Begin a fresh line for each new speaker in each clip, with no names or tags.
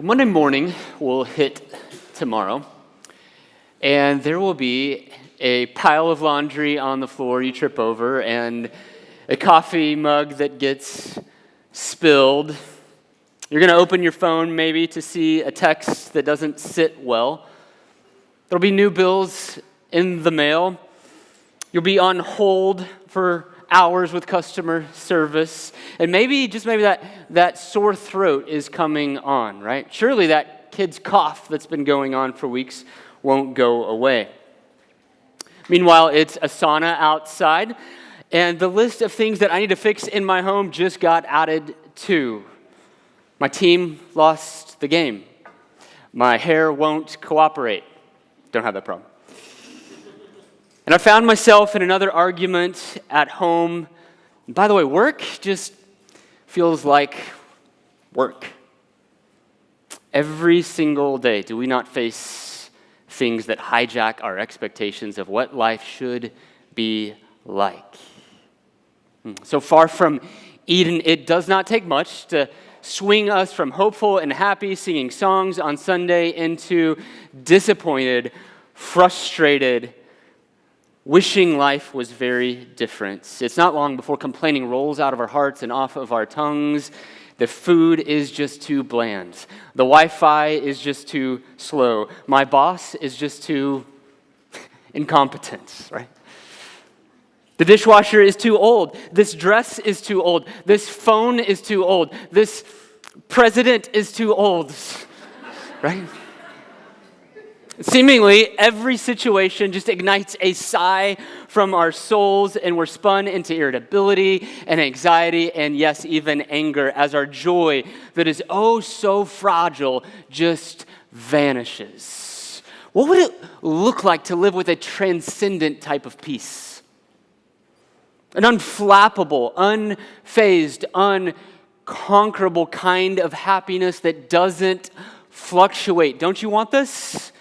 Monday morning will hit tomorrow, and there will be a pile of laundry on the floor you trip over, and a coffee mug that gets spilled. You're going to open your phone maybe to see a text that doesn't sit well. There'll be new bills in the mail. You'll be on hold for hours with customer service, and maybe, just maybe, that sore throat is coming on, right? Surely that kid's cough that's been going on for weeks won't go away. Meanwhile, it's a sauna outside, and the list of things that I need to fix in my home just got added to. My team lost the game. My hair won't cooperate. Don't have that problem. And I found myself in another argument at home. And by the way, work just feels like work. Every single day, do we not face things that hijack our expectations of what life should be like? So far from Eden, it does not take much to swing us from hopeful and happy singing songs on Sunday into disappointed, frustrated, wishing life was very different. It's not long before complaining rolls out of our hearts and off of our tongues. The food is just too bland. The Wi-Fi is just too slow. My boss is just too incompetent, right? The dishwasher is too old. This dress is too old. This phone is too old. This president is too old, right? Seemingly, every situation just ignites a sigh from our souls, and we're spun into irritability and anxiety and, yes, even anger as our joy that is oh so fragile just vanishes. What would it look like to live with a transcendent type of peace? An unflappable, unfazed, unconquerable kind of happiness that doesn't fluctuate. Don't you want this?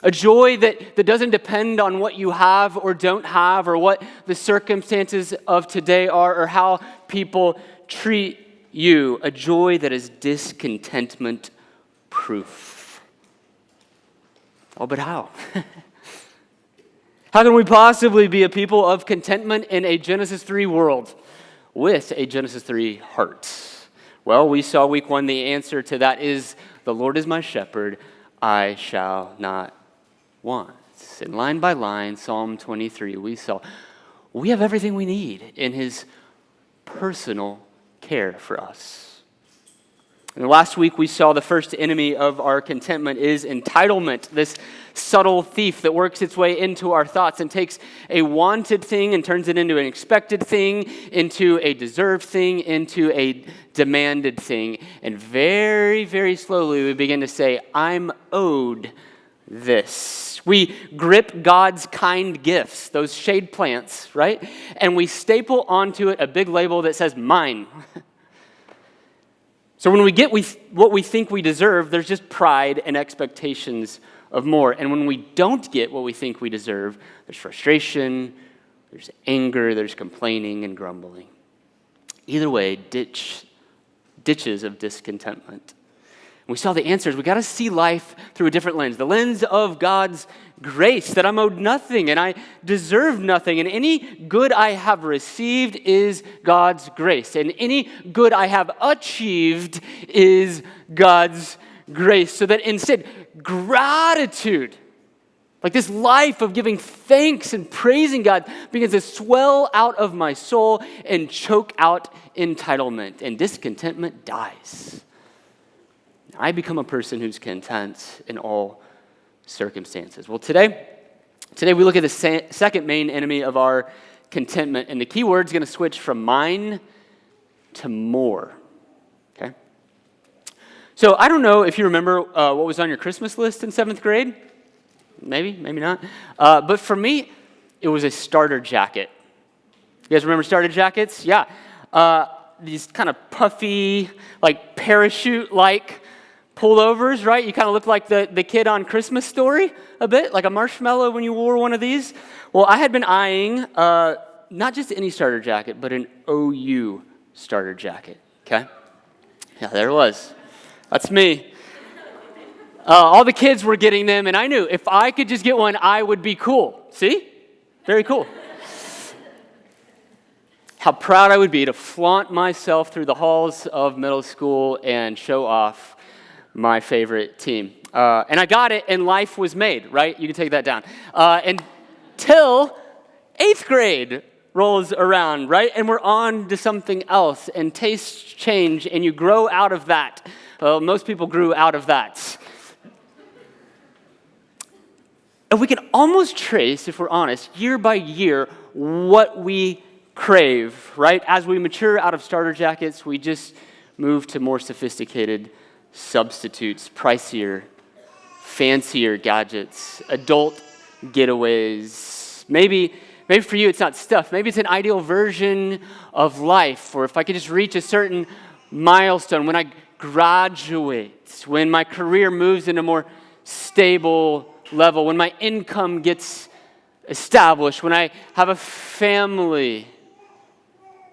A joy that doesn't depend on what you have or don't have, or what the circumstances of today are, or how people treat you. A joy that is discontentment proof. Oh, but how? How can we possibly be a people of contentment in a Genesis 3 world with a Genesis 3 heart? Well, we saw week 1, the answer to that is, the Lord is my shepherd, I shall not want. And line by line, Psalm 23, we saw we have everything we need in his personal care for us. And last week we saw the first enemy of our contentment is entitlement, this subtle thief that works its way into our thoughts and takes a wanted thing and turns it into an expected thing, into a deserved thing, into a demanded thing. And very, very slowly we begin to say, I'm owed this. We grip God's kind gifts, those shade plants, right? And we staple onto it a big label that says, mine. So when we get what we think we deserve, there's just pride and expectations of more. And when we don't get what we think we deserve, there's frustration, there's anger, there's complaining and grumbling. Either way, ditches of discontentment. We saw the answers. We got to see life through a different lens, the lens of God's grace, that I'm owed nothing and I deserve nothing. And any good I have received is God's grace. And any good I have achieved is God's grace. So that instead, gratitude, like this life of giving thanks and praising God, begins to swell out of my soul and choke out entitlement. And discontentment dies. I become a person who's content in all circumstances. Well, today we look at the second main enemy of our contentment, and the key word is going to switch from mine to more. Okay? So I don't know if you remember what was on your Christmas list in 7th grade. Maybe not. But for me, it was a starter jacket. You guys remember starter jackets? Yeah. These kind of puffy, like parachute-like pullovers, right? You kind of look like the kid on Christmas Story a bit, like a marshmallow when you wore one of these. Well, I had been eyeing not just any starter jacket, but an OU starter jacket, okay? Yeah, there it was. That's me. All the kids were getting them, and I knew if I could just get one, I would be cool. See? Very cool. How proud I would be to flaunt myself through the halls of middle school and show off my favorite team. And I got it, and life was made, right? You can take that down. Until 8th grade rolls around, right? And we're on to something else, and tastes change, and you grow out of that. Well, most people grew out of that. And we can almost trace, if we're honest, year by year, what we crave, right? As we mature out of starter jackets, we just move to more sophisticated substitutes, pricier, fancier gadgets, adult getaways. Maybe for you it's not stuff. Maybe it's an ideal version of life, or if I could just reach a certain milestone, when I graduate, when my career moves into a more stable level, when my income gets established, when I have a family,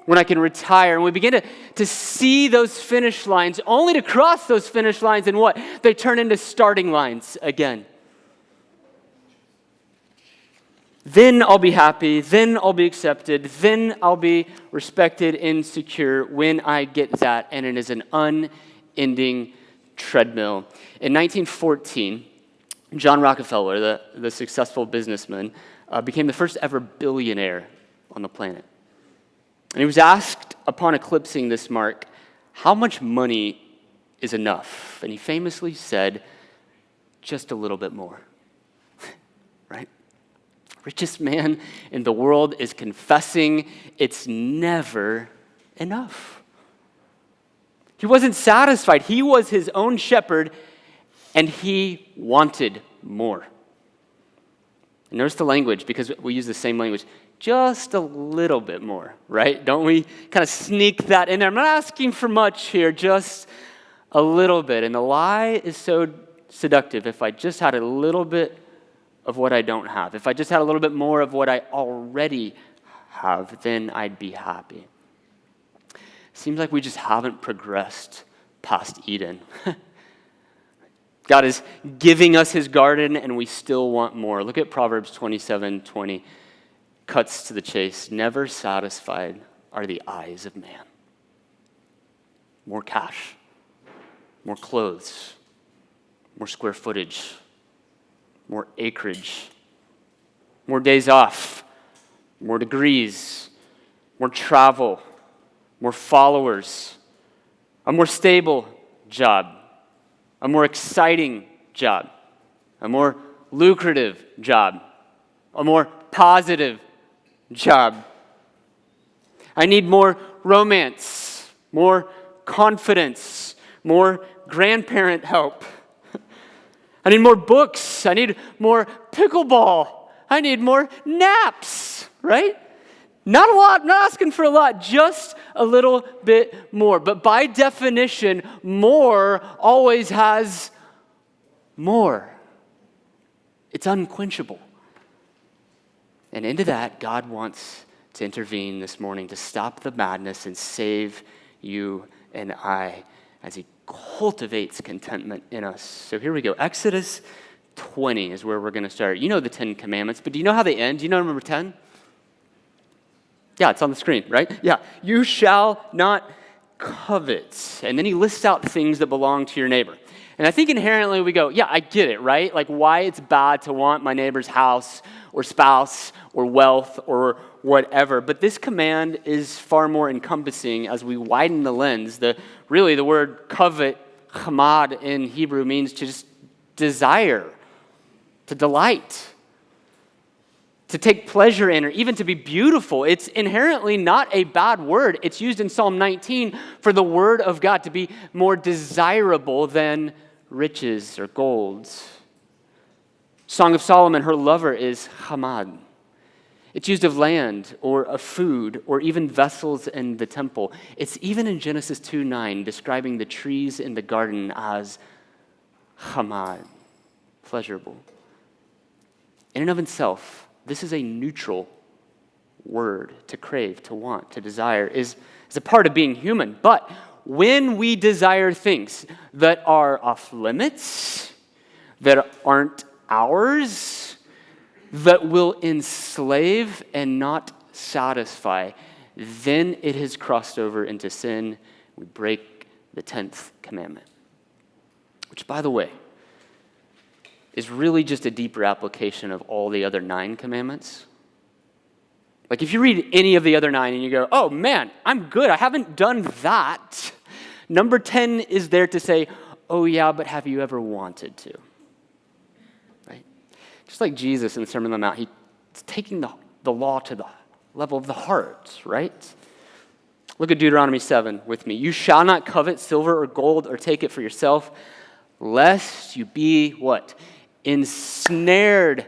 when I can retire. And we begin to see those finish lines, only to cross those finish lines, and what? They turn into starting lines again. Then I'll be happy, then I'll be accepted, then I'll be respected and secure when I get that. And it is an unending treadmill. In 1914, John Rockefeller, the successful businessman, became the first ever billionaire on the planet. And he was asked, upon eclipsing this mark, how much money is enough? And he famously said, just a little bit more. Right? Richest man in the world is confessing it's never enough. He wasn't satisfied. He was his own shepherd, and he wanted more. And notice the language, because we use the same language. Just a little bit more, right? Don't we kind of sneak that in there? I'm not asking for much here, just a little bit. And the lie is so seductive. If I just had a little bit of what I don't have, if I just had a little bit more of what I already have, then I'd be happy. Seems like we just haven't progressed past Eden. God is giving us his garden, and we still want more. Look at Proverbs 27:20. Cuts to the chase. Never satisfied are the eyes of man. More cash, more clothes, more square footage, more acreage, more days off, more degrees, more travel, more followers, a more stable job, a more exciting job, a more lucrative job, a more positive job. I need more romance, more confidence, more grandparent help. I need more books. I need more pickleball. I need more naps, right? Not a lot, not asking for a lot, just a little bit more. But by definition, more always has more. It's unquenchable. And into that, God wants to intervene this morning to stop the madness and save you and I as he cultivates contentment in us. So here we go. Exodus 20 is where we're going to start. You know the 10 Commandments, but do you know how they end? Do you know number 10? Yeah, it's on the screen, right? Yeah. You shall not covet. And then he lists out things that belong to your neighbor. And I think inherently we go, yeah, I get it, right? Like why it's bad to want my neighbor's house or spouse or wealth or whatever. But this command is far more encompassing as we widen the lens. Really, the word covet, chamad in Hebrew, means to just desire, to delight, to take pleasure in, or even to be beautiful. It's inherently not a bad word. It's used in Psalm 19 for the word of God to be more desirable than riches or gold. Song of Solomon, her lover is chamad. It's used of land or of food or even vessels in the temple. It's even in Genesis 2:9 describing the trees in the garden as chamad, pleasurable. In and of itself, this is a neutral word. To crave, to want, to desire is a part of being human. But when we desire things that are off limits, that aren't ours, that will enslave and not satisfy, then it has crossed over into sin. We break the 10th commandment. Which, by the way, is really just a deeper application of all the other 9 commandments. Like if you read any of the other 9 and you go, oh man, I'm good, I haven't done that. Number 10 is there to say, oh yeah, but have you ever wanted to? Right? Just like Jesus in the Sermon on the Mount, he's taking the law to the level of the heart, right? Look at Deuteronomy 7 with me. You shall not covet silver or gold or take it for yourself, lest you be what? Ensnared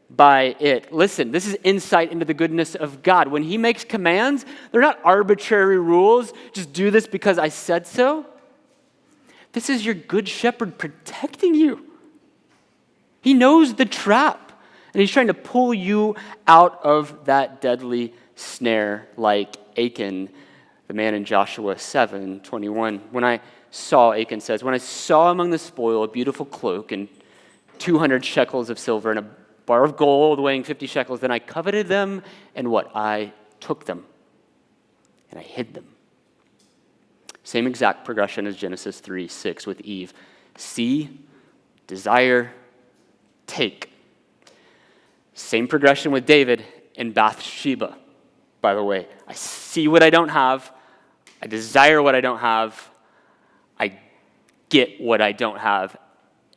by it. Listen, this is insight into the goodness of God. When he makes commands, they're not arbitrary rules. Just do this because I said so. This is your good shepherd protecting you. He knows the trap, and he's trying to pull you out of that deadly snare like Achan, the man in Joshua 7:21. Achan says, when I saw among the spoil a beautiful cloak and 200 shekels of silver and a bar of gold weighing 50 shekels, then I coveted them, and what? I took them, and I hid them. Same exact progression as Genesis 3:6 with Eve. See, desire, take. Same progression with David and Bathsheba, by the way. I see what I don't have, I desire what I don't have, I get what I don't have,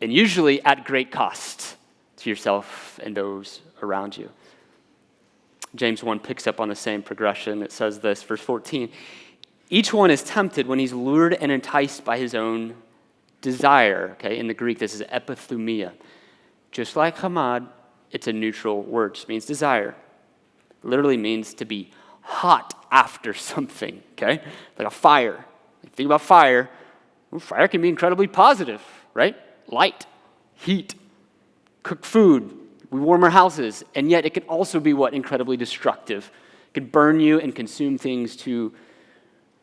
and usually at great cost to yourself and those around you. James 1 picks up on the same progression. It says this, verse 14, each one is tempted when he's lured and enticed by his own desire. Okay, in the Greek, this is epithumia. Just like hamad, it's a neutral word. It just means desire. It literally means to be hot after something, okay? Like a fire. Think about fire. Fire can be incredibly positive, right? Light, heat, cook food, we warm our houses, and yet it can also be what? Incredibly destructive. It can burn you and consume things to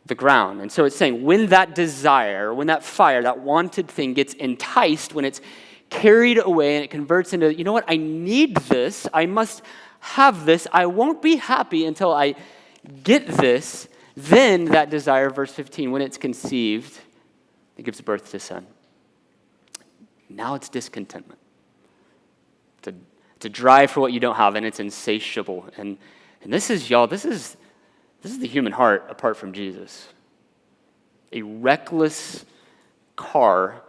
the ground. And so it's saying when that desire, when that fire, that wanted thing gets enticed, when it's carried away and it converts into, you know what, I need this, I must have this, I won't be happy until I get this, then that desire, verse 15, when it's conceived, it gives birth to sin. Now it's discontentment. It's a drive for what you don't have, and it's insatiable. And this is, y'all, this is the human heart apart from Jesus. A reckless car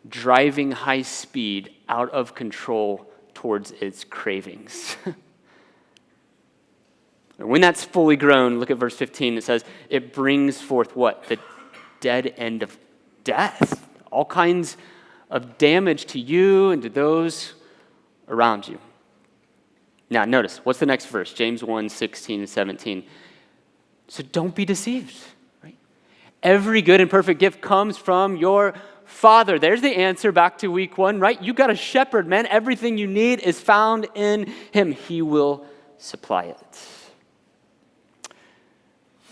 driving high speed out of control towards its cravings. And when that's fully grown, look at verse 15, it says, it brings forth what? The dead end of death. All kinds of damage to you and to those around you. Now, notice, what's the next verse? James 1, 16 and 17. So don't be deceived, right? Every good and perfect gift comes from your Father. There's the answer back to week 1, right? You got a shepherd, man. Everything you need is found in him. He will supply it.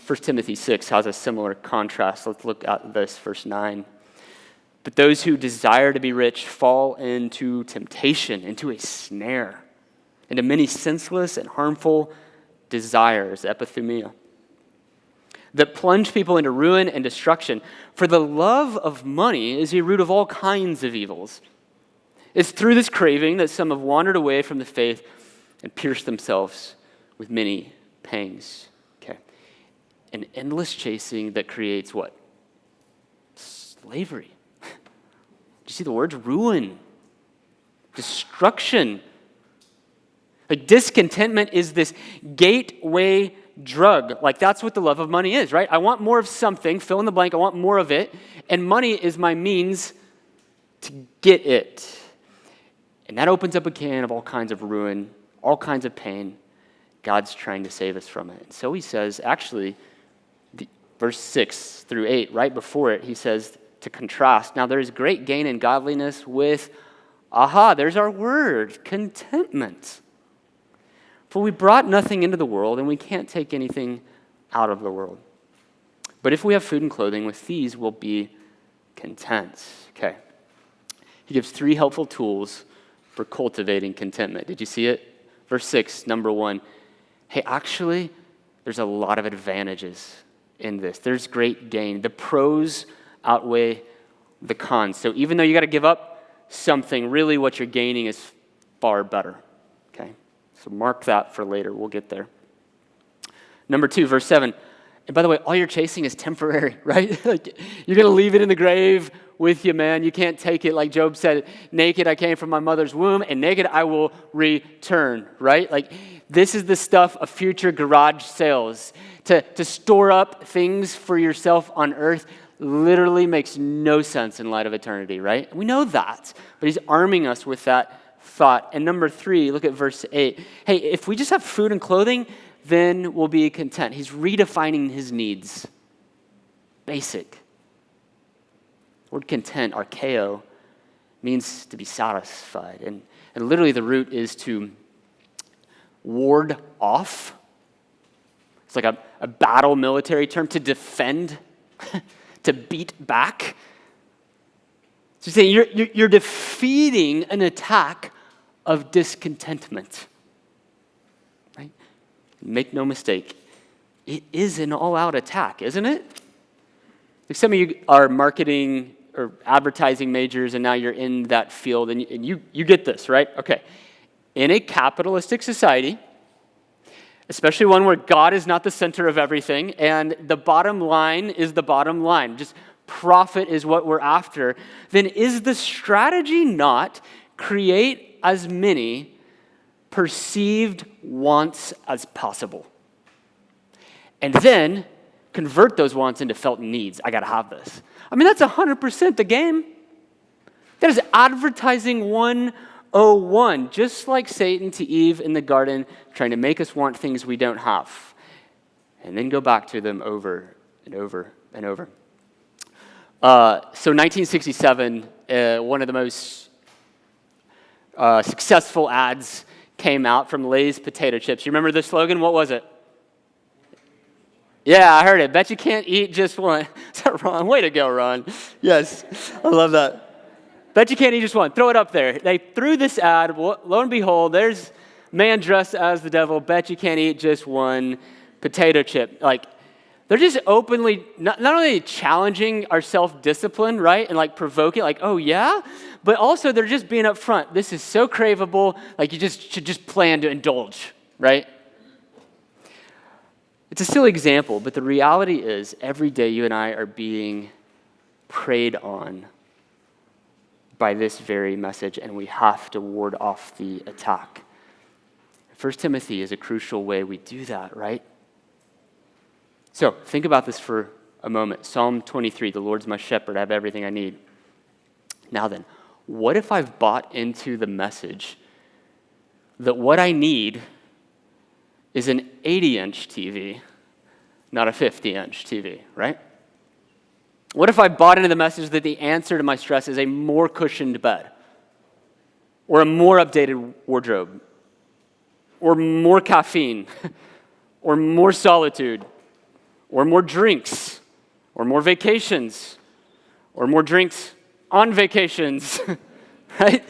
1 Timothy 6 has a similar contrast. Let's look at this, verse 9. But those who desire to be rich fall into temptation, into a snare, into many senseless and harmful desires, epithumia, that plunge people into ruin and destruction. For the love of money is a root of all kinds of evils. It's through this craving that some have wandered away from the faith and pierced themselves with many pangs. Okay. An endless chasing that creates what? Slavery. Do you see the words? Ruin. Destruction. Like discontentment is this gateway drug. Like that's what the love of money is, right? I want more of something, fill in the blank, I want more of it, and money is my means to get it. And that opens up a can of all kinds of ruin, all kinds of pain. God's trying to save us from it. And so he says, actually, verse 6 through 8, right before it, he says to contrast, now there is great gain in godliness with, there's our word, contentment. For we brought nothing into the world, and we can't take anything out of the world. But if we have food and clothing, with these we'll be content. Okay. He gives 3 helpful tools for cultivating contentment. Did you see it? Verse 6, number 1. Hey, actually, there's a lot of advantages in this. There's great gain. The pros outweigh the cons. So even though you got to give up something, really what you're gaining is far better. Okay? So mark that for later. We'll get there. Number 2, verse 7. And by the way, all you're chasing is temporary, right? Like, you're going to leave it in the grave with you, man. You can't take it. Like Job said, naked I came from my mother's womb, and naked I will return, right? Like, this is the stuff of future garage sales. To store up things for yourself on earth literally makes no sense in light of eternity, right? We know that, but he's arming us with that thought. And number 3, look at verse 8. Hey, if we just have food and clothing, then we'll be content. He's redefining his needs. Basic. The word content, archeo, means to be satisfied. And literally the root is to ward off. It's like a battle military term, to defend, to beat back. So you're saying you're defeating an attack of discontentment. Make no mistake, it is an all-out attack, isn't it? Like some of you are marketing or advertising majors, and now you're in that field, and you get this, right? Okay. In a capitalistic society, especially one where God is not the center of everything, and the bottom line is the bottom line, just profit is what we're after, then is the strategy not create as many perceived wants as possible, and then convert those wants into felt needs? I gotta have this. I mean, that's 100% the game. That is advertising 101, just like Satan to Eve in the garden, trying to make us want things we don't have, and then go back to them over and over and over. So 1967, one of the most successful ads came out from Lay's potato chips. You remember the slogan? What was it? Yeah, I heard it. Bet you can't eat just one. Is that Ron? Way to go, Ron. Yes, I love that. Bet you can't eat just one. Throw it up there. They threw this ad. Lo and behold, there's man dressed as the devil. Bet you can't eat just one potato chip. Like, they're just openly, not only challenging our self-discipline, right? And like provoking, like, oh yeah? But also they're just being upfront. This is so craveable, like you should just plan to indulge, right? It's a silly example, but the reality is every day you and I are being preyed on by this very message, and we have to ward off the attack. 1 Timothy is a crucial way we do that, right? So think about this for a moment. Psalm 23, the Lord's my shepherd, I have everything I need. Now then, what if I've bought into the message that what I need is an 80-inch TV, not a 50-inch TV, right? What if I bought into the message that the answer to my stress is a more cushioned bed, or a more updated wardrobe, or more caffeine, or more solitude, or more drinks, or more vacations, or more drinks on vacations, right?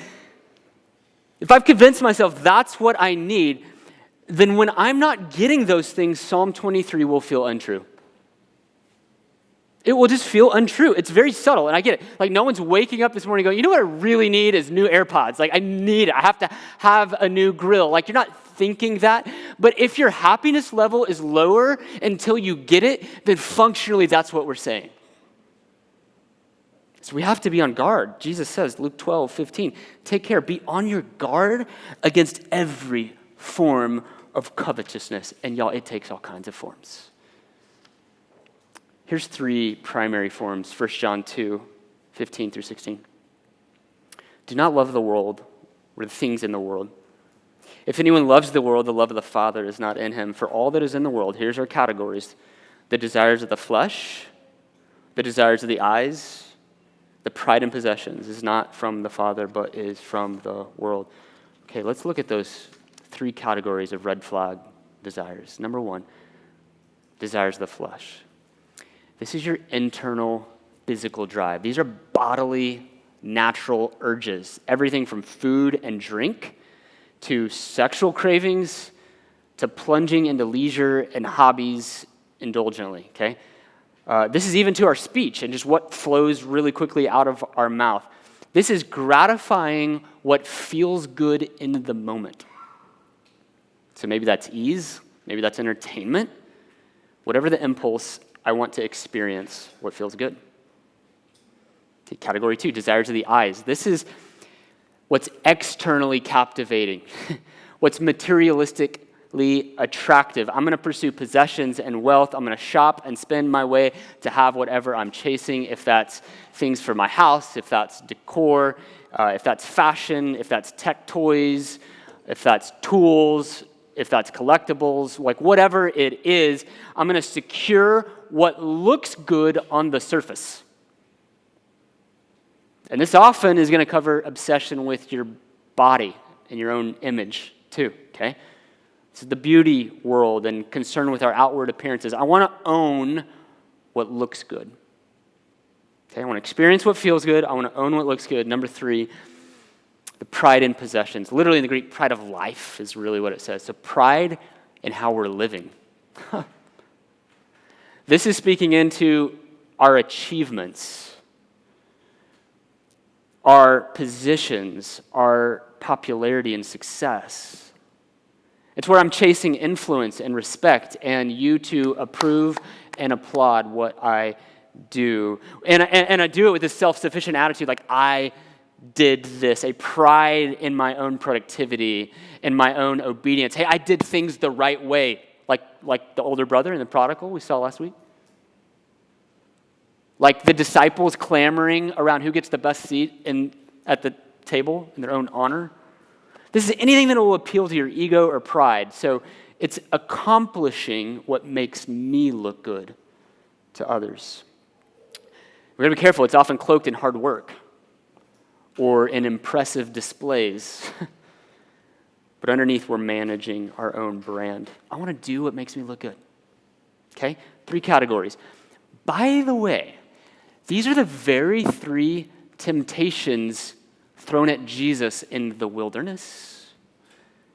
If I've convinced myself that's what I need, then when I'm not getting those things, Psalm 23 will feel untrue. It will just feel untrue. It's very subtle, and I get it. Like, no one's waking up this morning going, you know what I really need is new AirPods. Like, I need it. I have to have a new grill. Like, you're not thinking that. But if your happiness level is lower until you get it, then functionally that's what we're saying. So we have to be on guard. Jesus says, Luke 12:15, take care, be on your guard against every form of covetousness. And y'all, it takes all kinds of forms. Here's 3 primary forms. 1 John 2:15 through 16. Do not love the world or the things in the world. If anyone loves the world, the love of the Father is not in him. For all that is in the world, here's our categories: the desires of the flesh, the desires of the eyes, the pride in possessions is not from the Father, but is from the world. Okay, let's look at those 3 categories of red flag desires. Number 1, desires of the flesh. This is your internal physical drive. These are bodily, natural urges. Everything from food and drink to sexual cravings to plunging into leisure and hobbies indulgently, okay? This is even to our speech and just what flows really quickly out of our mouth. This is gratifying what feels good in the moment. So maybe that's ease, maybe that's entertainment. Whatever the impulse, I want to experience what feels good. Okay, category 2, desires of the eyes. This is what's externally captivating, what's materialistically attractive. I'm going to pursue possessions and wealth. I'm going to shop and spend my way to have whatever I'm chasing, if that's things for my house, if that's decor, if that's fashion, if that's tech toys, if that's tools, if that's collectibles, like whatever it is, I'm going to secure what looks good on the surface. And this often is going to cover obsession with your body and your own image too, okay? This is the beauty world and concern with our outward appearances. I want to own what looks good. Okay, I want to experience what feels good. I want to own what looks good. Number 3, the pride in possessions. Literally in the Greek, pride of life is really what it says. So pride in how we're living. This is speaking into our achievements, our positions, our popularity and success. It's where I'm chasing influence and respect and you to approve and applaud what I do. And I do it with this self-sufficient attitude, like I did this, a pride in my own productivity, in my own obedience. Hey, I did things the right way, like the older brother and the prodigal we saw last week. Like the disciples clamoring around who gets the best seat at the table in their own honor. This is anything that will appeal to your ego or pride. So it's accomplishing what makes me look good to others. We're going to be careful. It's often cloaked in hard work or in impressive displays. But underneath, we're managing our own brand. I want to do what makes me look good. Okay? 3 categories. By the way, these are the very 3 temptations thrown at Jesus in the wilderness.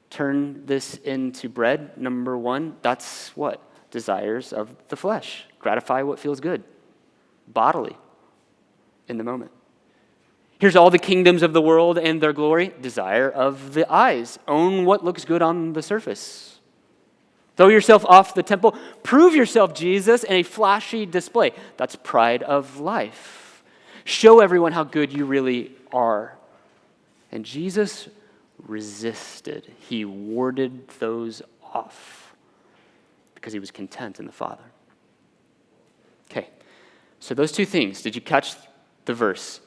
Turn this into bread. Number 1, that's what? Desires of the flesh. Gratify what feels good. Bodily. In the moment. Here's all the kingdoms of the world and their glory. Desire of the eyes. Own what looks good on the surface. Throw yourself off the temple. Prove yourself, Jesus, in a flashy display. That's pride of life. Show everyone how good you really are. And Jesus resisted. He warded those off because he was content in the Father. Okay, so those 2 things. Did you catch the verse?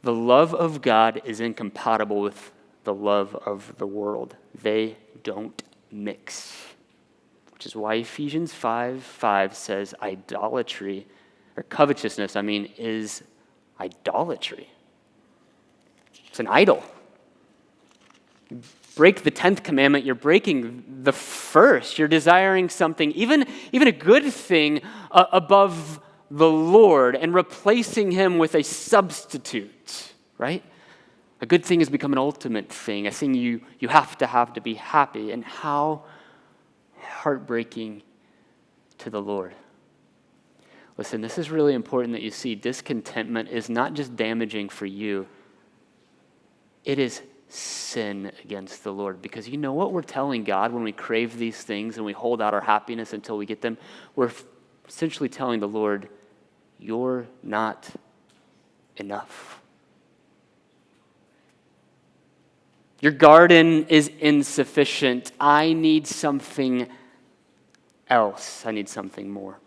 The love of God is incompatible with the love of the world. They don't mix. Which is why Ephesians 5:5 says idolatry, or covetousness, is idolatry. It's an idol. You break the 10th commandment, you're breaking the first. You're desiring something, even a good thing, above the Lord and replacing him with a substitute, right? A good thing has become an ultimate thing, a thing you have to be happy. And how heartbreaking to the Lord. Listen, this is really important that you see discontentment is not just damaging for you. It is sin against the Lord. Because you know what we're telling God when we crave these things and we hold out our happiness until we get them? We're essentially telling the Lord, you're not enough. Your garden is insufficient. I need something else. I need something more.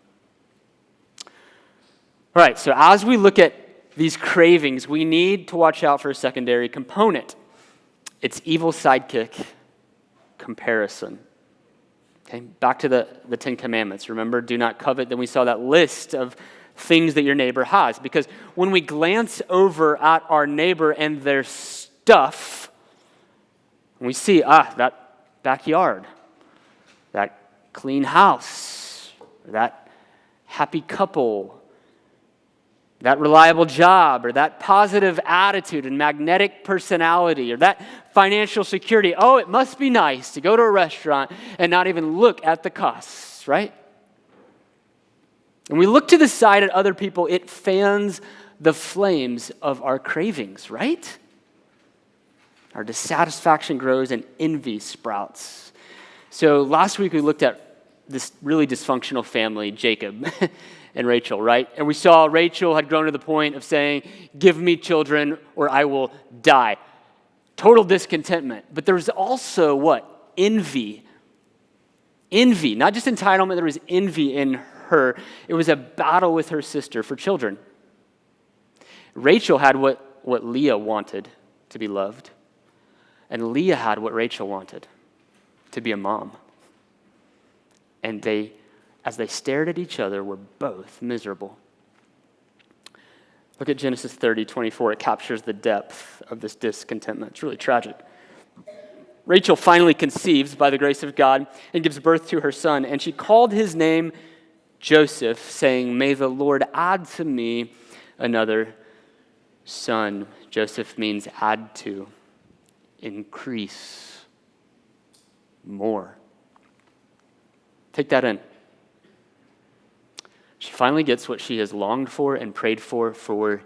All right, so as we look at these cravings, we need to watch out for a secondary component. It's evil sidekick, comparison. Okay, back to the 10 Commandments. Remember, do not covet. Then we saw that list of things that your neighbor has. Because when we glance over at our neighbor and their stuff, we see, that backyard, that clean house, that happy couple, that reliable job, or that positive attitude and magnetic personality, or that financial security. Oh, it must be nice to go to a restaurant and not even look at the costs, right? When we look to the side at other people, it fans the flames of our cravings, right? Our dissatisfaction grows and envy sprouts. So last week we looked at this really dysfunctional family, Jacob and Rachel, right? And we saw Rachel had grown to the point of saying, give me children or I will die. Total discontentment. But there was also what? Envy. Envy, not just entitlement, there was envy in her. It was a battle with her sister for children. Rachel had what Leah wanted, to be loved. And Leah had what Rachel wanted, to be a mom. And they, as they stared at each other, were both miserable. Look at Genesis 30:24. It captures the depth of this discontentment. It's really tragic. Rachel finally conceives by the grace of God and gives birth to her son, and she called his name Joseph, saying, "May the Lord add to me another son." Joseph means add to, increase, more. Take that in. She finally gets what she has longed for and prayed for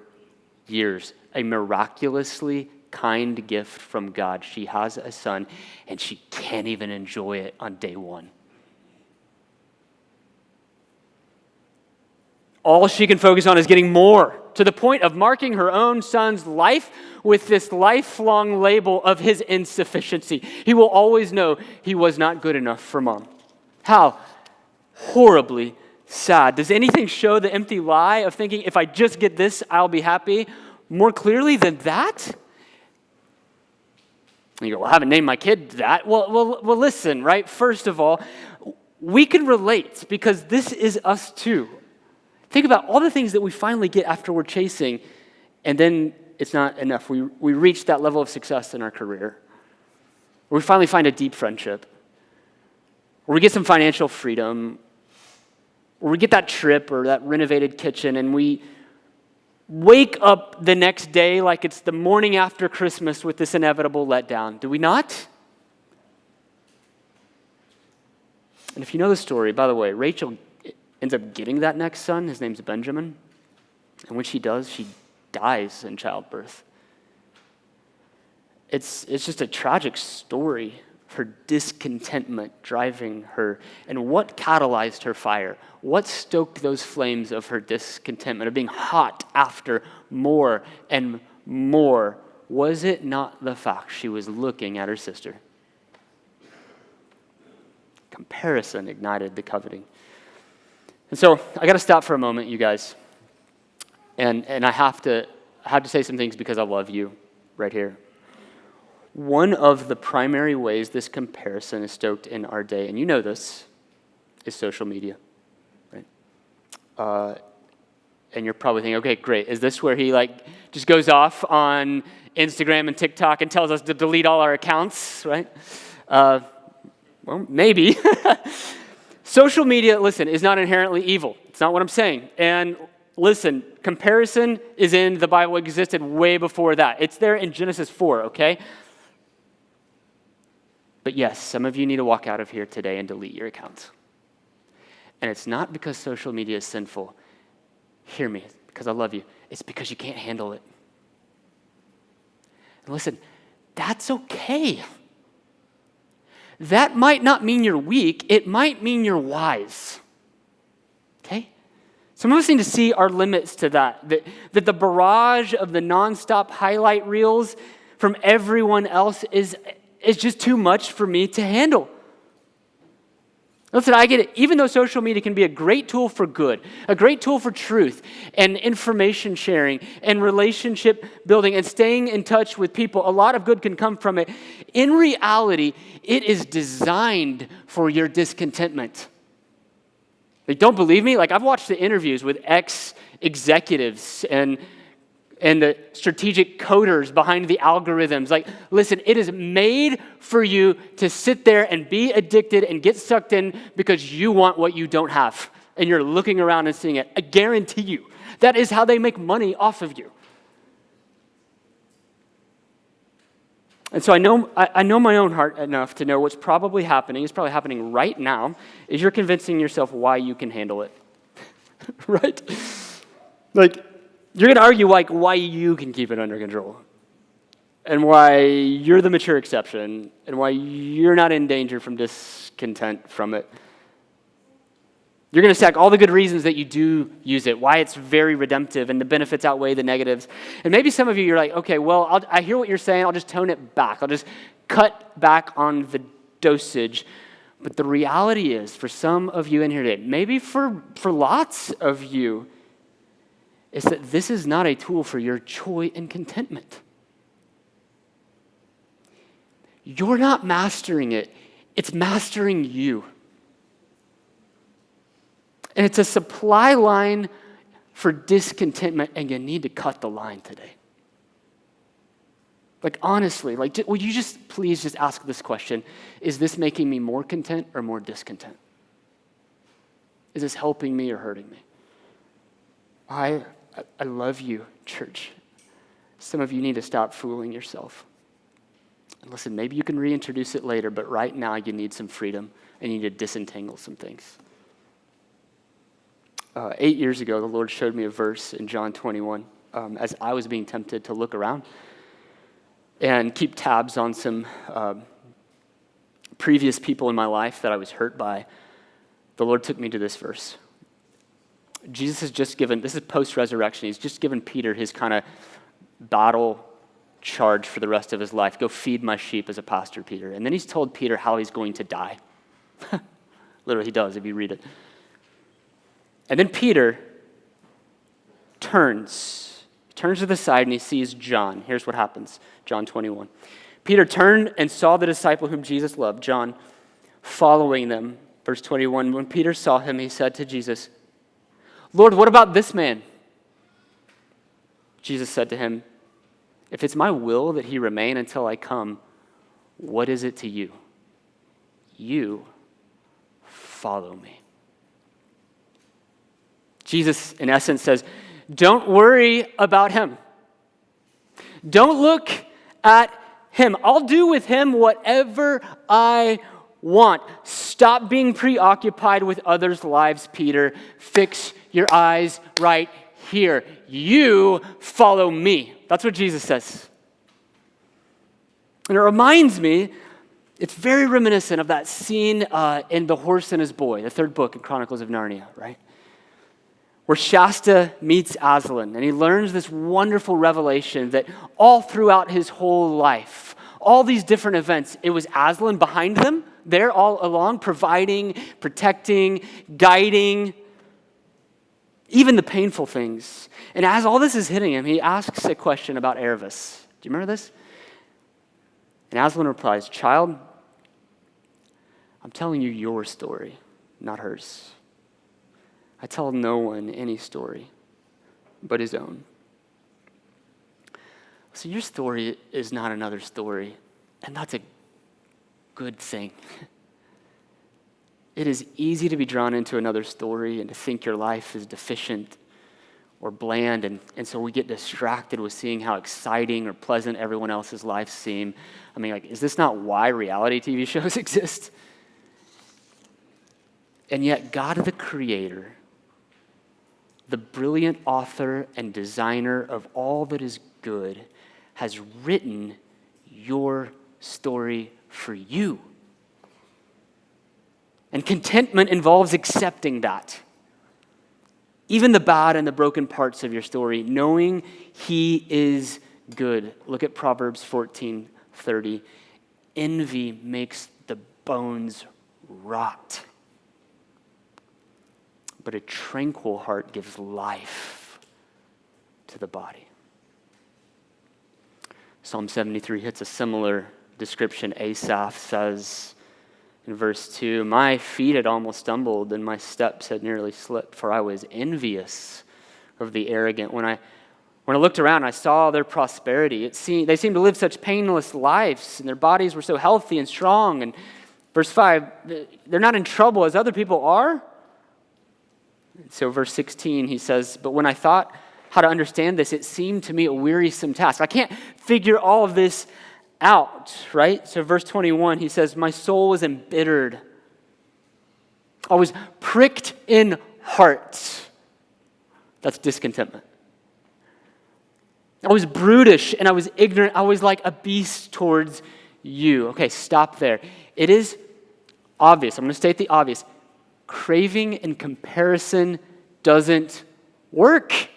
years, a miraculously kind gift from God. She has a son, and she can't even enjoy it on day one. All she can focus on is getting more, to the point of marking her own son's life with this lifelong label of his insufficiency. He will always know he was not good enough for mom. How horribly sad. Does anything show the empty lie of thinking, if I just get this, I'll be happy, more clearly than that? And you go, well, I haven't named my kid that. Well, listen, right? First of all, we can relate because this is us too. Think about all the things that we finally get after we're chasing, and then it's not enough. We reach that level of success in our career. Or we finally find a deep friendship. Or we get some financial freedom. Or we get that trip or that renovated kitchen, and we wake up the next day like it's the morning after Christmas with this inevitable letdown. Do we not? And if you know the story, by the way, Rachel ends up getting that next son. His name's Benjamin. And when she does, she dies in childbirth. It's just a tragic story, her discontentment driving her. And what catalyzed her fire? What stoked those flames of her discontentment, of being hot after more and more? Was it not the fact she was looking at her sister? Comparison ignited the coveting. And so I got to stop for a moment, you guys. And I have to say some things because I love you right here. One of the primary ways this comparison is stoked in our day, and you know this, is social media, right? And you're probably thinking, okay, great. Is this where he just goes off on Instagram and TikTok and tells us to delete all our accounts, right? Well, maybe. Social media, listen, is not inherently evil. It's not what I'm saying. And listen, comparison is in the Bible, existed way before that. It's there in Genesis 4, okay? But yes, some of you need to walk out of here today and delete your accounts. And it's not because social media is sinful. Hear me, because I love you. It's because you can't handle it. And listen, that's okay. That might not mean you're weak. It might mean you're wise. Okay? Some of us need to see our limits to that the barrage of the nonstop highlight reels from everyone else is just too much for me to handle. Listen, I get it. Even though social media can be a great tool for good, a great tool for truth and information sharing and relationship building and staying in touch with people, a lot of good can come from it. In reality, it is designed for your discontentment. Don't believe me? I've watched the interviews with ex-executives and the strategic coders behind the algorithms. Listen, it is made for you to sit there and be addicted and get sucked in because you want what you don't have. and you're looking around and seeing it. I guarantee you, that is how they make money off of you. And so I know my own heart enough to know what's probably happening, is probably happening right now, is you're convincing yourself why you can handle it. Right? Like, you're going to argue like why you can keep it under control, and why you're the mature exception, and why you're not in danger from discontent from it. You're going to stack all the good reasons that you do use it, why it's very redemptive, and the benefits outweigh the negatives. And maybe some of you, you're like, okay, well, I hear what you're saying. I'll just tone it back. I'll just cut back on the dosage. But the reality is, for some of you in here today, maybe for lots of you, is that this is not a tool for your joy and contentment. You're not mastering it. It's mastering you. And it's a supply line for discontentment, and you need to cut the line today. Like, honestly, like, will you just please just ask this question? Is this making me more content or more discontent? Is this helping me or hurting me? I love you, church. Some of you need to stop fooling yourself. And listen, maybe you can reintroduce it later, but right now you need some freedom and you need to disentangle some things. 8 years ago, the Lord showed me a verse in John 21 as I was being tempted to look around and keep tabs on some previous people in my life that I was hurt by. The Lord took me to this verse. Jesus has just given, this is post-resurrection, he's just given Peter his kind of battle charge for the rest of his life. Go feed my sheep as a pastor, Peter. And then he's told Peter how he's going to die. Literally, he does if you read it. And then Peter turns to the side and he sees John. Here's what happens, John 21. Peter turned and saw the disciple whom Jesus loved, John, following them. Verse 21, when Peter saw him, he said to Jesus, Lord, what about this man? Jesus said to him, if it's my will that he remain until I come, what is it to you? You follow me. Jesus, in essence, says, don't worry about him. Don't look at him. I'll do with him whatever I want. Stop being preoccupied with others' lives, Peter. Fix your eyes right here. You follow me. That's what Jesus says. And it reminds me, it's very reminiscent of that scene in The Horse and His Boy, the third book in Chronicles of Narnia, right? Where Shasta meets Aslan, and he learns this wonderful revelation that all throughout his whole life, all these different events, it was Aslan behind them, there all along, providing, protecting, guiding, even the painful things. And as all this is hitting him, he asks a question about Erebus. Do you remember this? And Aslan replies, child, I'm telling you your story, not hers. I tell no one any story but his own. So your story is not another story, and that's a good thing. It is easy to be drawn into another story and to think your life is deficient or bland, and so we get distracted with seeing how exciting or pleasant everyone else's lives seem. I mean, like, is this not why reality TV shows exist? And yet, God the Creator, the brilliant author and designer of all that is good, has written your story for you. And contentment involves accepting that. Even the bad and the broken parts of your story, knowing he is good. Look at Proverbs 14:30. Envy makes the bones rot, but a tranquil heart gives life to the body. Psalm 73 hits a similar description. Asaph says in verse 2, my feet had almost stumbled and my steps had nearly slipped, for I was envious of the arrogant. When I looked around, I saw their prosperity. They seemed to live such painless lives, and their bodies were so healthy and strong. And verse 5, they're not in trouble as other people are. So verse 16, he says, but when I thought how to understand this, it seemed to me a wearisome task. I can't figure all of this out, right? So verse 21, he says, my soul was embittered. I was pricked in heart. That's discontentment. I was brutish and I was ignorant. I was like a beast towards you. Okay, stop there. It is obvious. I'm going to state the obvious. Craving and comparison doesn't work.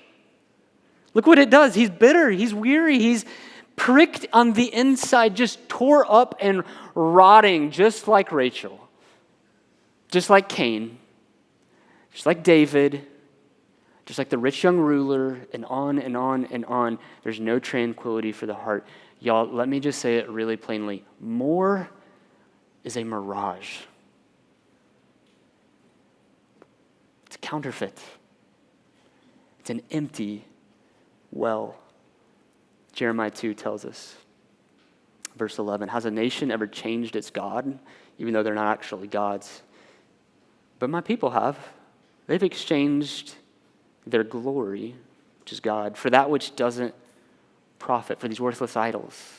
Look what it does. He's bitter. He's weary. He's pricked on the inside, just tore up and rotting, just like Rachel, just like Cain, just like David, just like the rich young ruler, and on and on and on. There's no tranquility for the heart. Y'all, let me just say it really plainly. More is a mirage. It's a counterfeit. It's an empty well. Jeremiah 2 tells us, verse 11, has a nation ever changed its God, even though they're not actually gods? But my people have. They've exchanged their glory, which is God, for that which doesn't profit, for these worthless idols.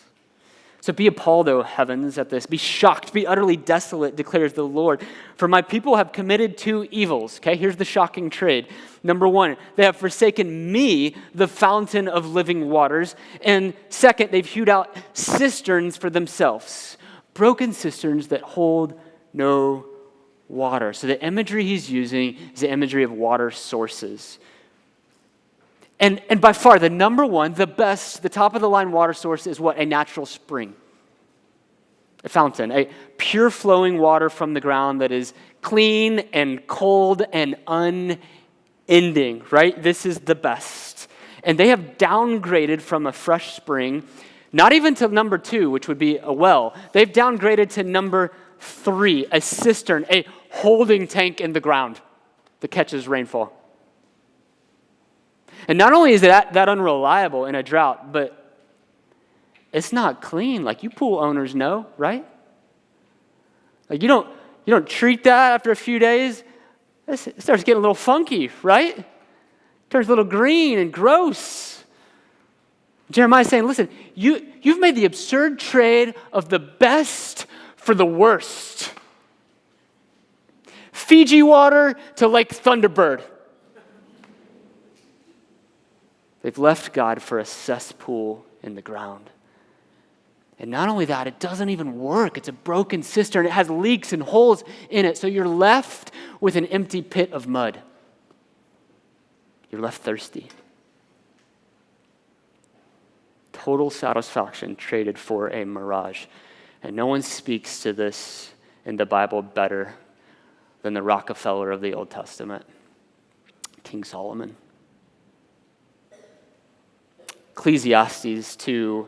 So be appalled, O heavens, at this. Be shocked, be utterly desolate, declares the Lord. For my people have committed two evils. Okay, here's the shocking trade. Number one, they have forsaken me, the fountain of living waters. And second, they've hewed out cisterns for themselves, broken cisterns that hold no water. So the imagery he's using is the imagery of water sources. And by far, the number one, the best, the top of the line water source is what? A natural spring. A fountain, a pure flowing water from the ground that is clean and cold and unending, right? This is the best. And they have downgraded from a fresh spring, not even to number two, which would be a well. They've downgraded to number three, a cistern, a holding tank in the ground that catches rainfall. And not only is that unreliable in a drought, but it's not clean. Like you pool owners know, right? Like you don't treat that after a few days. It starts getting a little funky, right? It turns a little green and gross. Jeremiah's saying, listen, you've made the absurd trade of the best for the worst. Fiji water to Lake Thunderbird. They've left God for a cesspool in the ground. And not only that, it doesn't even work. It's a broken cistern. It has leaks and holes in it. So you're left with an empty pit of mud. You're left thirsty. Total satisfaction traded for a mirage. And no one speaks to this in the Bible better than the Rockefeller of the Old Testament, King Solomon. Ecclesiastes 2,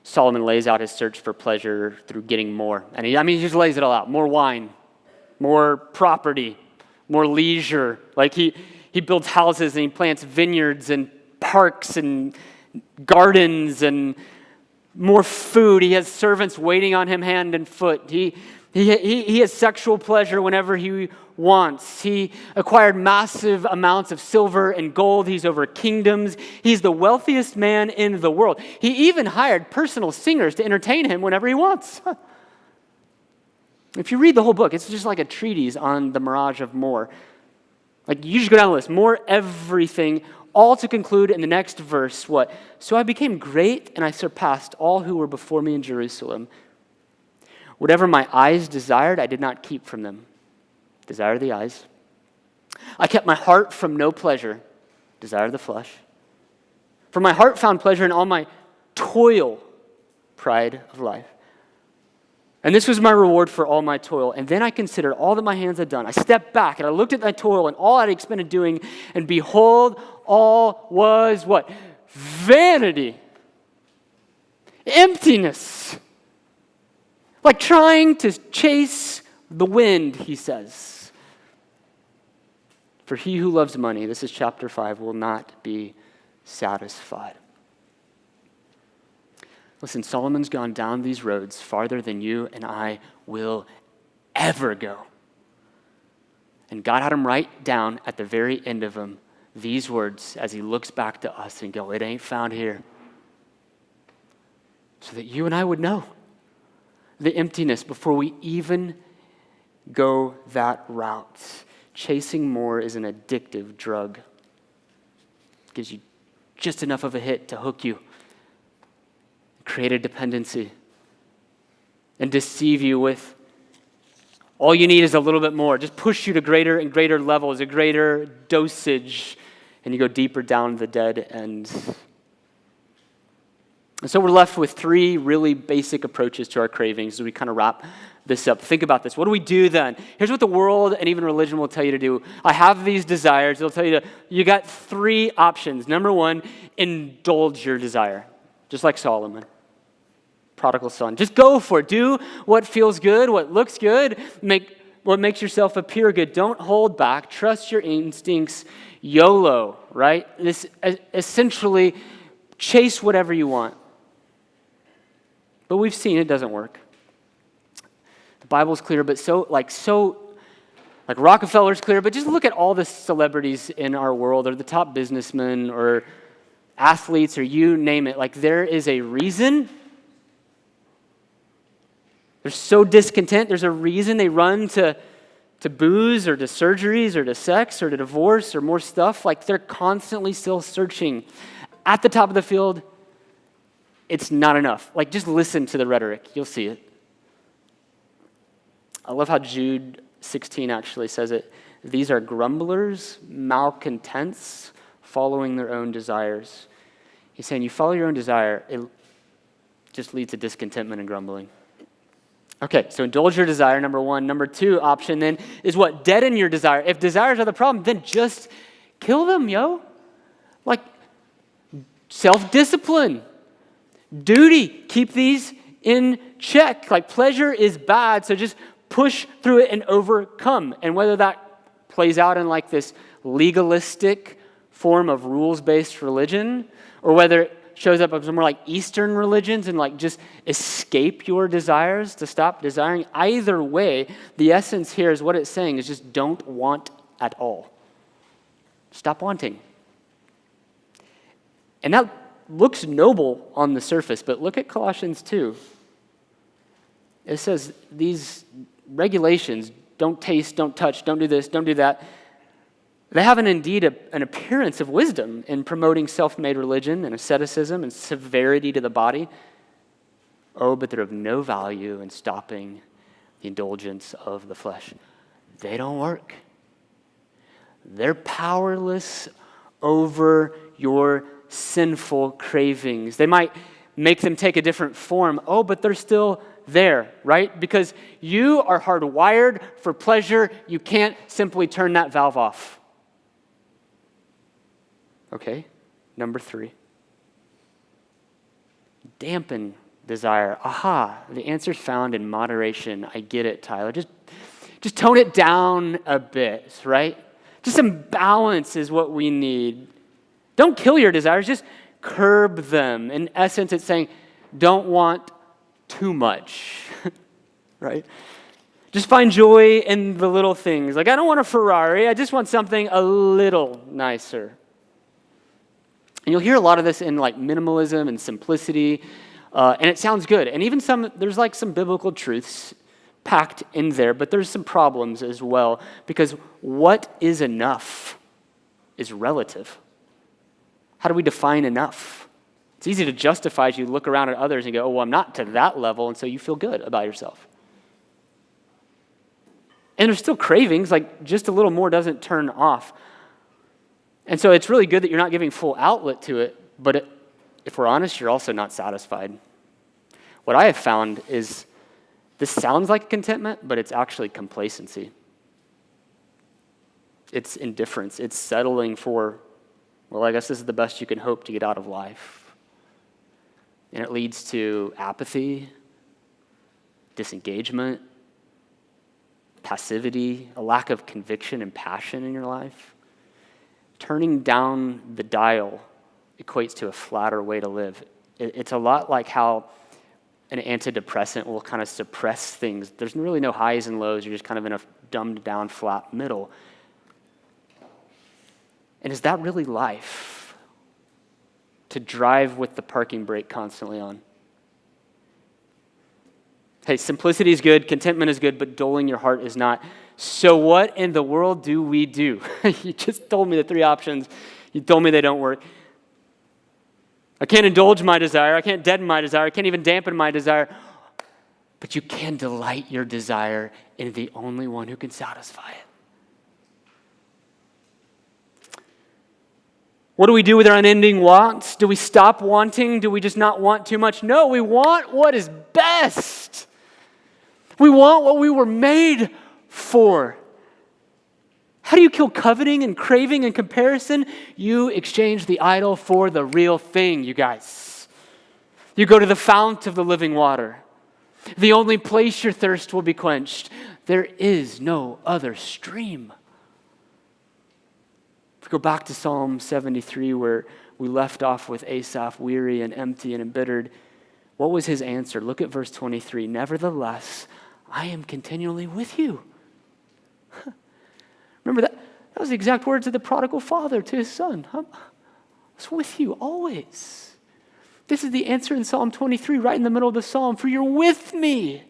Solomon lays out his search for pleasure through getting more. And he just lays it all out. More wine, more property, more leisure. Like he builds houses and he plants vineyards and parks and gardens and more food. He has servants waiting on him hand and foot. He has sexual pleasure whenever he wants. He acquired massive amounts of silver and gold. He's over kingdoms. He's the wealthiest man in the world. He even hired personal singers to entertain him whenever he wants. If you read the whole book, it's just like a treatise on the mirage of more. Like you just go down the list, more everything, all to conclude in the next verse, what? So I became great and I surpassed all who were before me in Jerusalem. Whatever my eyes desired, I did not keep from them. Desire of the eyes. I kept my heart from no pleasure. Desire of the flesh. For my heart found pleasure in all my toil. Pride of life. And this was my reward for all my toil. And then I considered all that my hands had done. I stepped back and I looked at my toil and all I had expended doing. And behold, all was what? Vanity. Emptiness. Like trying to chase the wind, he says. For he who loves money, this is chapter 5, will not be satisfied. Listen, Solomon's gone down these roads farther than you and I will ever go. And God had him write down at the very end of him these words as he looks back to us and go, it ain't found here. So that you and I would know the emptiness before we even go that route. Chasing more is an addictive drug. It gives you just enough of a hit to hook you, create a dependency, and deceive you with all you need is a little bit more. Just push you to greater and greater levels, a greater dosage, and you go deeper down the dead end. And so we're left with three really basic approaches to our cravings as we kind of wrap this up. Think about this. What do we do then? Here's what the world and even religion will tell you to do. I have these desires. They'll tell you you got three options. Number one, indulge your desire, just like Solomon. Prodigal son. Just go for it. Do what feels good, what looks good, what makes yourself appear good. Don't hold back. Trust your instincts. YOLO, right? This essentially chase whatever you want. But we've seen it doesn't work. The Bible's clear, but so Rockefeller's clear, but just look at all the celebrities in our world, or the top businessmen, or athletes, or you name it. Like, there is a reason. They're so discontent. There's a reason they run to booze or to surgeries or to sex or to divorce or more stuff. Like, they're constantly still searching. At the top of the field, it's not enough. Like, just listen to the rhetoric. You'll see it. I love how Jude 16 actually says it. These are grumblers, malcontents, following their own desires. He's saying you follow your own desire, it just leads to discontentment and grumbling. Okay, so indulge your desire, number one. Number two option then is what? Deaden your desire. If desires are the problem, then just kill them, yo. Like, self-discipline, duty, keep these in check. Like, pleasure is bad, so just push through it and overcome. And whether that plays out in like this legalistic form of rules-based religion, or whether it shows up as more like Eastern religions and like just escape your desires to stop desiring. Either way, the essence here is what it's saying is just don't want at all. Stop wanting. And that looks noble on the surface, but look at Colossians 2. It says these regulations, don't taste, don't touch, don't do this, don't do that, they have an appearance of wisdom in promoting self-made religion and asceticism and severity to the body. Oh, but they're of no value in stopping the indulgence of the flesh. They don't work. They're powerless over your sinful cravings. They might make them take a different form. Oh, but they're still there, right? Because you are hardwired for pleasure. You can't simply turn that valve off. Okay, number three. Dampen desire. Aha, the answer's found in moderation. I get it, Tyler. Just tone it down a bit, right? Just some balance is what we need. Don't kill your desires, just curb them. In essence, it's saying don't want too much, right? Just find joy in the little things. Like, I don't want a Ferrari, I just want something a little nicer. And you'll hear a lot of this in like minimalism and simplicity, and it sounds good. And even there's like some biblical truths packed in there, but there's some problems as well, because what is enough is relative. How do we define enough? It's easy to justify as you look around at others and go, oh, well, I'm not to that level, and so you feel good about yourself. And there's still cravings, like just a little more doesn't turn off. And so it's really good that you're not giving full outlet to it, but if we're honest, you're also not satisfied. What I have found is this sounds like contentment, but it's actually complacency. It's indifference. It's settling for, well, I guess this is the best you can hope to get out of life. And it leads to apathy, disengagement, passivity, a lack of conviction and passion in your life. Turning down the dial equates to a flatter way to live. It's a lot like how an antidepressant will kind of suppress things. There's really no highs and lows. You're just kind of in a dumbed down flat middle. And is that really life? To drive with the parking brake constantly on? Hey, simplicity is good, contentment is good, but dulling your heart is not. So what in the world do we do? You just told me the 3 options. You told me they don't work. I can't indulge my desire. I can't deaden my desire. I can't even dampen my desire. But you can delight your desire in the only one who can satisfy it. What do we do with our unending wants? Do we stop wanting? Do we just not want too much? No, we want what is best. We want what we were made for. How do you kill coveting and craving and comparison? You exchange the idol for the real thing, you guys. You go to the fount of the living water. The only place your thirst will be quenched. There is no other stream. If we go back to Psalm 73 where we left off with Asaph, weary and empty and embittered, what was his answer? Look at verse 23. Nevertheless, I am continually with you. Remember that? That was the exact words of the prodigal father to his son. I was with you always. This is the answer in Psalm 23, right in the middle of the psalm. For you're with me.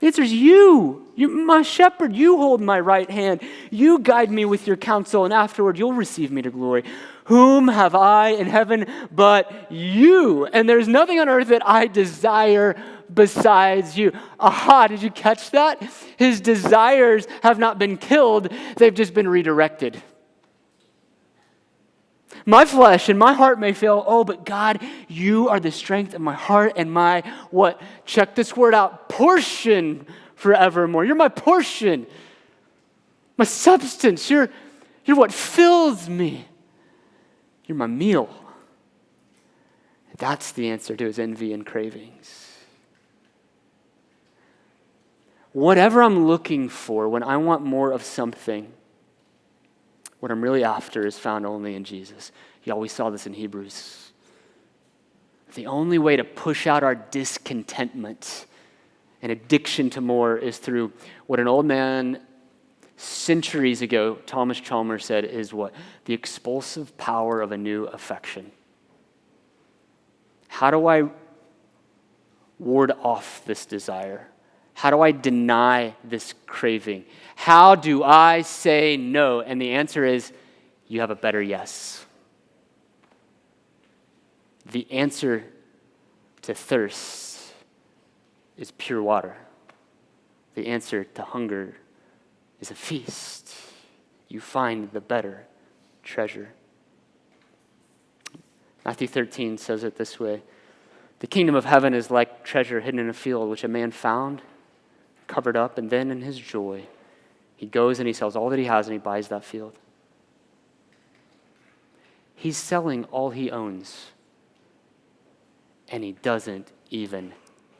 The answer is you. You're my shepherd. You hold my right hand. You guide me with your counsel, and afterward you'll receive me to glory. Whom have I in heaven but you? And there's nothing on earth that I desire besides you. Aha, did you catch that? His desires have not been killed. They've just been redirected. My flesh and my heart may fail. Oh, but God, you are the strength of my heart and my, what? Check this word out. Portion forevermore. You're my portion. My substance. You're what fills me. You're my meal. That's the answer to his envy and cravings. Whatever I'm looking for, when I want more of something, what I'm really after is found only in Jesus. Y'all, we saw this in Hebrews. The only way to push out our discontentment and addiction to more is through what an old man centuries ago, Thomas Chalmers, said is what? The expulsive power of a new affection. How do I ward off this desire? How do I deny this craving? How do I say no? And the answer is, you have a better yes. The answer to thirst is pure water. The answer to hunger is a feast. You find the better treasure. Matthew 13 says it this way. The kingdom of heaven is like treasure hidden in a field, which a man found, covered up, and then in his joy, he goes and he sells all that he has and he buys that field. He's selling all he owns, and he doesn't even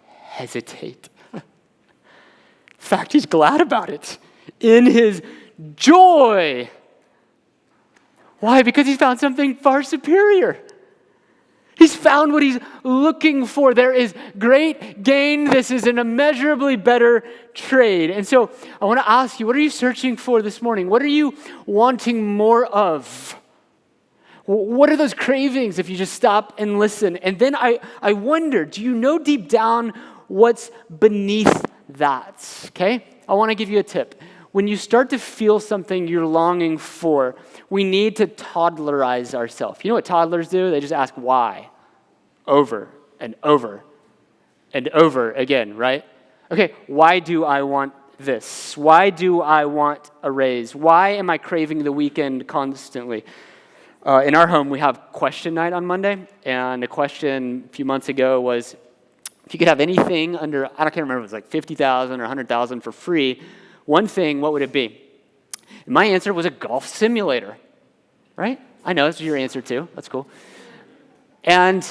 hesitate. In fact, he's glad about it in his joy. Why? Because he's found something far superior. He's found what he's looking for. There is great gain. This is an immeasurably better trade. And so I want to ask you, what are you searching for this morning? What are you wanting more of? What are those cravings if you just stop and listen? And then I wonder, do you know deep down what's beneath that? Okay? I want to give you a tip. When you start to feel something you're longing for, we need to toddlerize ourselves. You know what toddlers do? They just ask why over and over and over again, right? Okay, why do I want this? Why do I want a raise? Why am I craving the weekend constantly? In our home, we have question night on Monday, and the question a few months ago was, if you could have anything under, I can't remember, it was like $50,000 or $100,000 for free, one thing, what would it be? And my answer was a golf simulator, right? I know, that's your answer too. That's cool. And,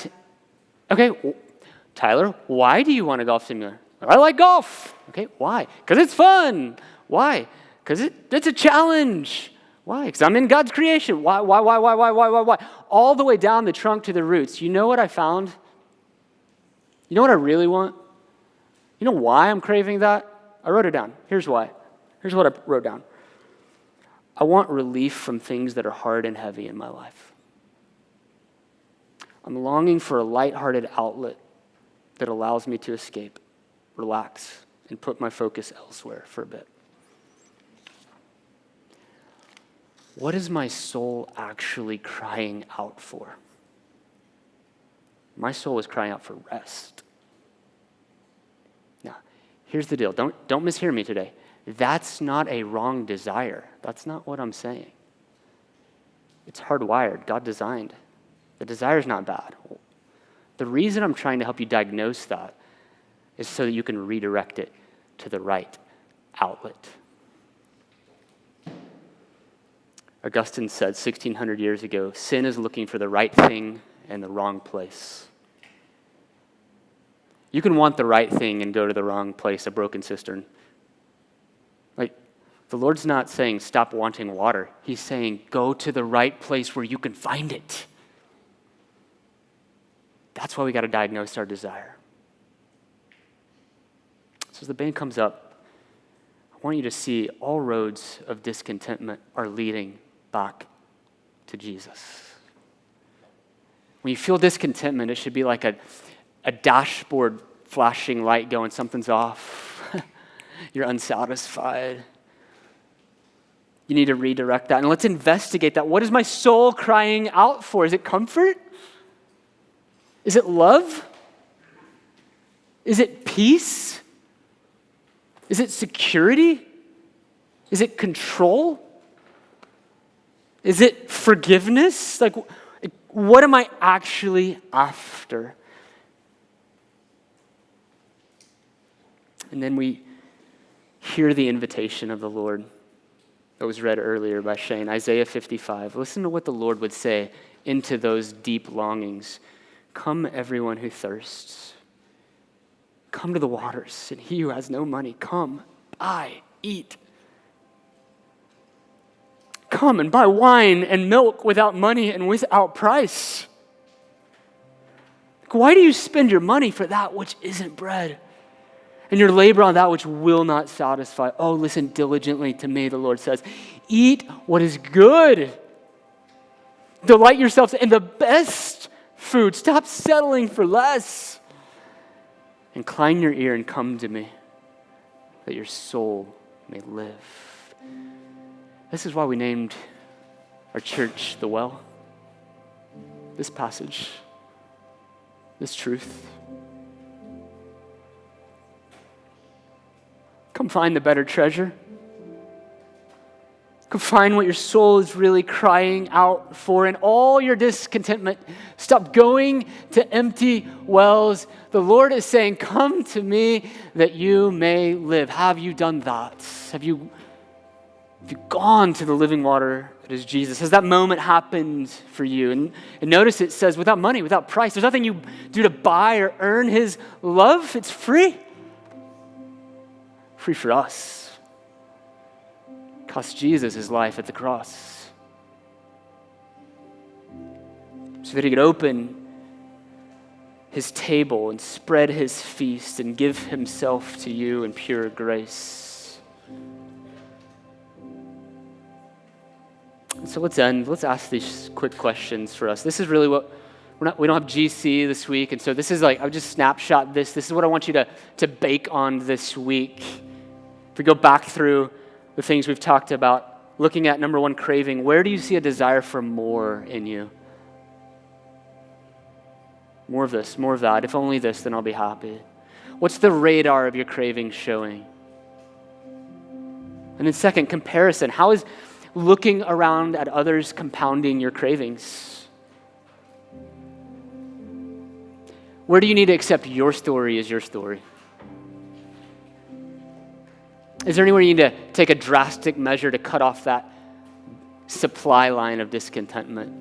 okay, Tyler, why do you want a golf simulator? I like golf. Okay, why? Because it's fun. Why? Because it's a challenge. Why? Because I'm in God's creation. Why? All the way down the trunk to the roots. You know what I found? You know what I really want? You know why I'm craving that? I wrote it down. Here's why. Here's what I wrote down. I want relief from things that are hard and heavy in my life. I'm longing for a lighthearted outlet that allows me to escape, relax, and put my focus elsewhere for a bit. What is my soul actually crying out for? My soul is crying out for rest. Now, here's the deal. Don't mishear me today. That's not a wrong desire. That's not what I'm saying. It's hardwired. God designed. The desire is not bad. The reason I'm trying to help you diagnose that is so that you can redirect it to the right outlet. Augustine said 1,600 years ago, sin is looking for the right thing in the wrong place. You can want the right thing and go to the wrong place, a broken cistern. Like, the Lord's not saying stop wanting water. He's saying go to the right place where you can find it. That's why we got to diagnose our desire. So as the band comes up, I want you to see all roads of discontentment are leading back to Jesus. When you feel discontentment, it should be like a dashboard flashing light going, something's off. You're unsatisfied. You need to redirect that. And let's investigate that. What is my soul crying out for? Is it comfort? Is it love? Is it peace? Is it security? Is it control? Is it forgiveness? Like, what am I actually after? And then we hear the invitation of the Lord that was read earlier by Shane, Isaiah 55. Listen to what the Lord would say into those deep longings. Come, everyone who thirsts. Come to the waters, and he who has no money, come, buy, eat. Come and buy wine and milk without money and without price. Why do you spend your money for that which isn't bread? And your labor on that which will not satisfy. Oh, listen diligently to me, the Lord says. Eat what is good. Delight yourselves in the best food. Stop settling for less. Incline your ear and come to me, that your soul may live. This is why we named our church The Well. This passage, this truth. Come find the better treasure. Come find what your soul is really crying out for. In all your discontentment, stop going to empty wells. The Lord is saying, come to me that you may live. Have you done that? Have you gone to the living water that is Jesus? Has that moment happened for you? And notice it says without money, without price. There's nothing you do to buy or earn his love. It's free. Free for us. Cost Jesus his life at the cross so that he could open his table and spread his feast and give himself to you in pure grace. And so let's end. Let's ask these quick questions for us. This is really what we don't have GC this week, and so this is like, I'll just snapshot this. This is what I want you to bake on this week. If we go back through the things we've talked about, looking at number one, craving, where do you see a desire for more in you? More of this, more of that. If only this, then I'll be happy. What's the radar of your craving showing? And then second, comparison. How is looking around at others compounding your cravings? Where do you need to accept your story as your story? Is there anywhere you need to take a drastic measure to cut off that supply line of discontentment?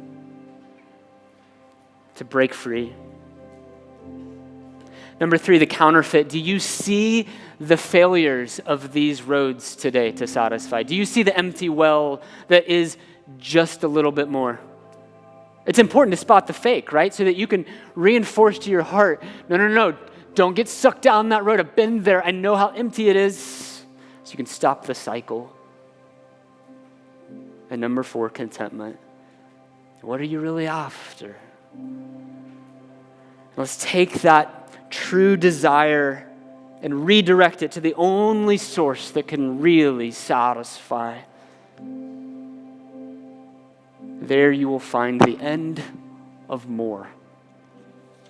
To break free? Number three, the counterfeit. Do you see the failures of these roads today to satisfy? Do you see the empty well that is just a little bit more? It's important to spot the fake, right? So that you can reinforce to your heart, no. Don't get sucked down that road. I've been there. I know how empty it is. So you can stop the cycle. And number 4, contentment. What are you really after? Let's take that true desire and redirect it to the only source that can really satisfy. There you will find the end of more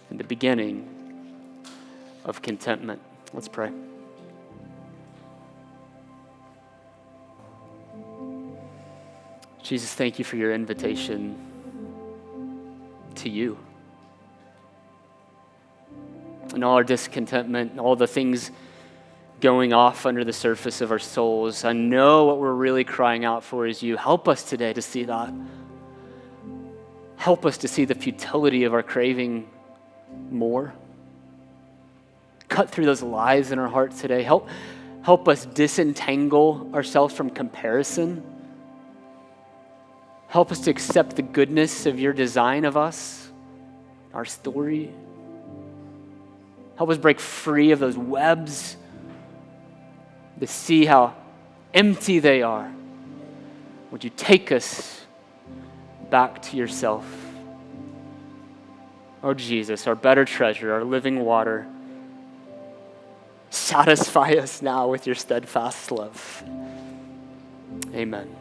and the beginning of contentment. Let's pray. Jesus, thank you for your invitation to you. And all our discontentment, all the things going off under the surface of our souls, I know what we're really crying out for is you. Help us today to see that. Help us to see the futility of our craving more. Cut through those lies in our hearts today. Help us disentangle ourselves from comparison. Help us to accept the goodness of your design of us, our story. Help us break free of those webs to see how empty they are. Would you take us back to yourself? Oh, Jesus, our better treasure, our living water, satisfy us now with your steadfast love. Amen.